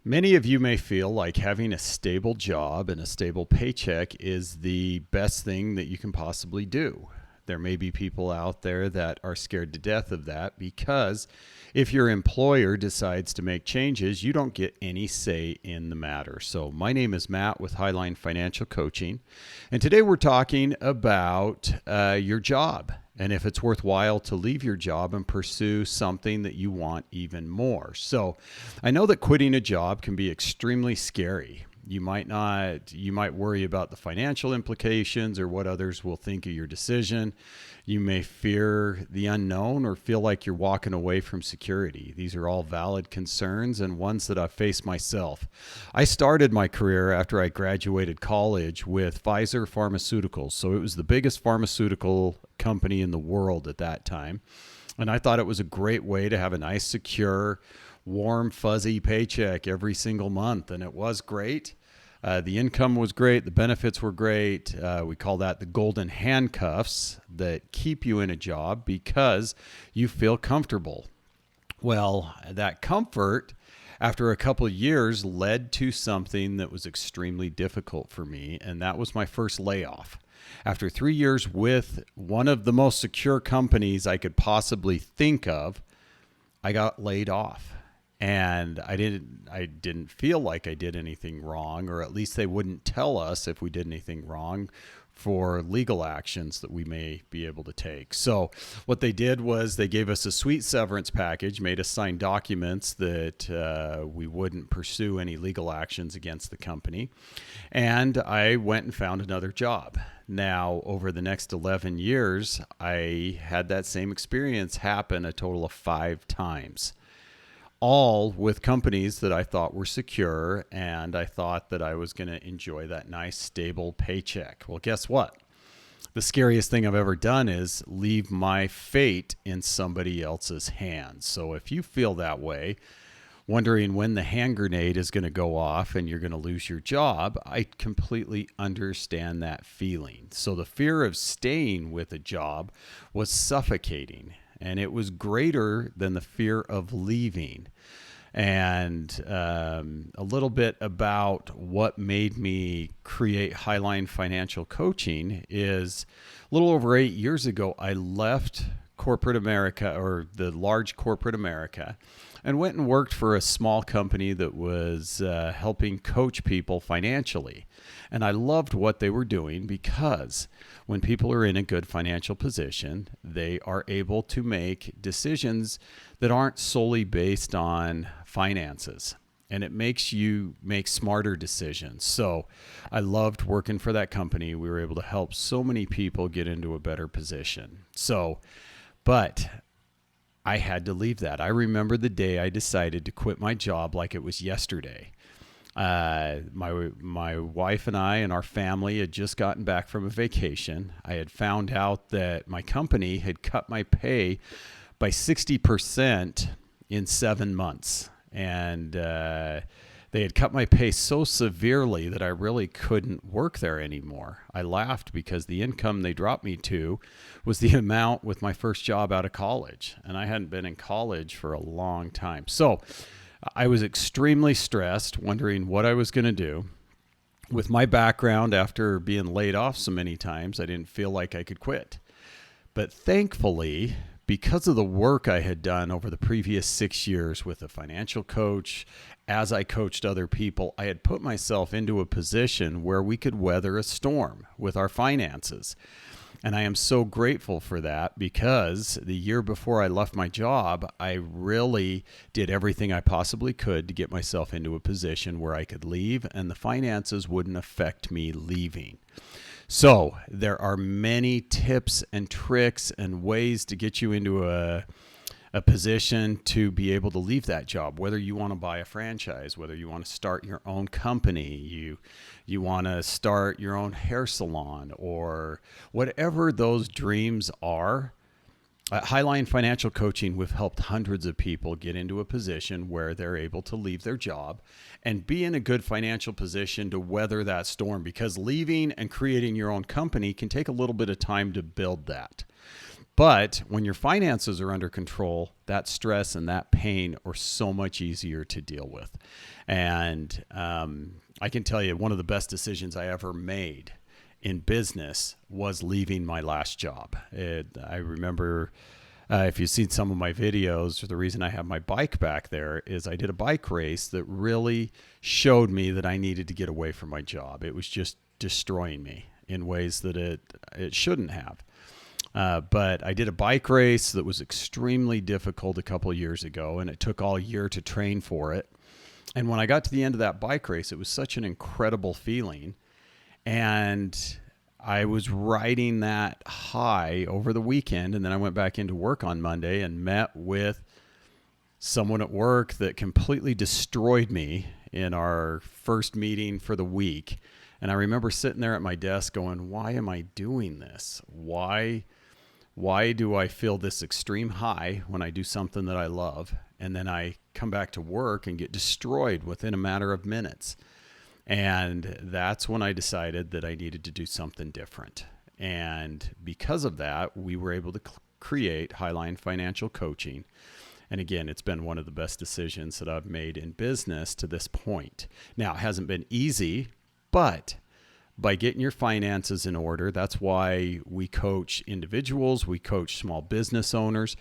Many of you may feel like having a stable job and a stable paycheck is the best thing that you can possibly do. There may be people out there that are scared to death of that because if your employer decides to make changes, you don't get any say in the matter. So, my name is Matt with Highline Financial Coaching, and today we're talking about your job and if it's worthwhile to leave your job and pursue something that you want even more. So, I know that quitting a job can be extremely scary. You might worry about the financial implications or what others will think of your decision. You may fear the unknown or feel like you're walking away from security. These are all valid concerns and ones that I've faced myself. I started my career after I graduated college with Pfizer Pharmaceuticals. So it was the biggest pharmaceutical company in the world at that time. And I thought it was a great way to have a nice, secure, warm, fuzzy paycheck every single month. And it was great. The income was great. The benefits were great. We call that the golden handcuffs that keep you in a job because you feel comfortable. Well, that comfort after a couple of years led to something that was extremely difficult for me, and that was my first layoff. After 3 years with one of the most secure companies I could possibly think of, I got laid off. And I didn't feel like I did anything wrong, or at least they wouldn't tell us if we did anything wrong for legal actions that we may be able to take. So what they did was they gave us a sweet severance package, made us sign documents that we wouldn't pursue any legal actions against the company. And I went and found another job. Now, over the next 11 years, I had that same experience happen a total of 5 times. All with companies that I thought were secure, and I thought that I was going to enjoy that nice, stable paycheck. Well, guess what? The scariest thing I've ever done is leave my fate in somebody else's hands. So if you feel that way, wondering when the hand grenade is going to go off and you're going to lose your job, I completely understand that feeling. So the fear of staying with a job was suffocating. And it was greater than the fear of leaving. And a little bit about what made me create Highline Financial Coaching is a little over 8 years ago, I left corporate America, or the large corporate America, and went and worked for a small company that was helping coach people financially. And I loved what they were doing because when people are in a good financial position, they are able to make decisions that aren't solely based on finances. And it makes you make smarter decisions. So I loved working for that company. We were able to help so many people get into a better position. But I had to leave that. I remember the day I decided to quit my job like it was yesterday. My wife and I and our family had just gotten back from a vacation. I had found out that my company had cut my pay by 60% in 7 months. And they had cut my pay so severely that I really couldn't work there anymore. I laughed because the income they dropped me to was the amount with my first job out of college. And I hadn't been in college for a long time. So I was extremely stressed, wondering what I was going to do. With my background, after being laid off so many times, I didn't feel like I could quit. But thankfully, because of the work I had done over the previous 6 years with a financial coach, as I coached other people, I had put myself into a position where we could weather a storm with our finances. And I am so grateful for that because the year before I left my job, I really did everything I possibly could to get myself into a position where I could leave and the finances wouldn't affect me leaving. So there are many tips and tricks and ways to get you into a position to be able to leave that job, whether you want to buy a franchise, whether you want to start your own company, you want to start your own hair salon, or whatever those dreams are. At Highline Financial Coaching, we've helped hundreds of people get into a position where they're able to leave their job and be in a good financial position to weather that storm, because leaving and creating your own company can take a little bit of time to build that. But when your finances are under control, that stress and that pain are so much easier to deal with. And I can tell you, one of the best decisions I ever made in business was leaving my last job. I remember, if you've seen some of my videos, the reason I have my bike back there is I did a bike race that really showed me that I needed to get away from my job. It was just destroying me in ways that it shouldn't have. But I did a bike race that was extremely difficult a couple of years ago, and it took all year to train for it. And when I got to the end of that bike race, it was such an incredible feeling. And I was riding that high over the weekend, and then I went back into work on Monday and met with someone at work that completely destroyed me in our first meeting for the week. And I remember sitting there at my desk going, why am I doing this? Why do I feel this extreme high when I do something that I love? And then I come back to work and get destroyed within a matter of minutes. And that's when I decided that I needed to do something different. And because of that, we were able to create Highline Financial Coaching. And again, it's been one of the best decisions that I've made in business to this point. Now, it hasn't been easy, but by getting your finances in order, that's why we coach individuals, we coach small business owners,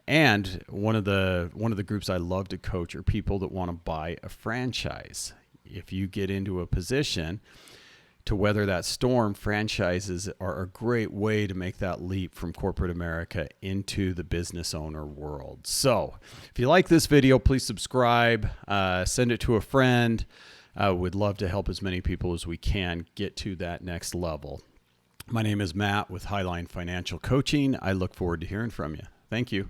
and one of the groups I love to coach are people that want to buy a franchise. If you get into a position to weather that storm, franchises are a great way to make that leap from corporate America into the business owner world. So if you like this video, please subscribe, send it to a friend. We'd love to help as many people as we can get to that next level. My name is Matt with Highline Financial Coaching. I look forward to hearing from you. Thank you.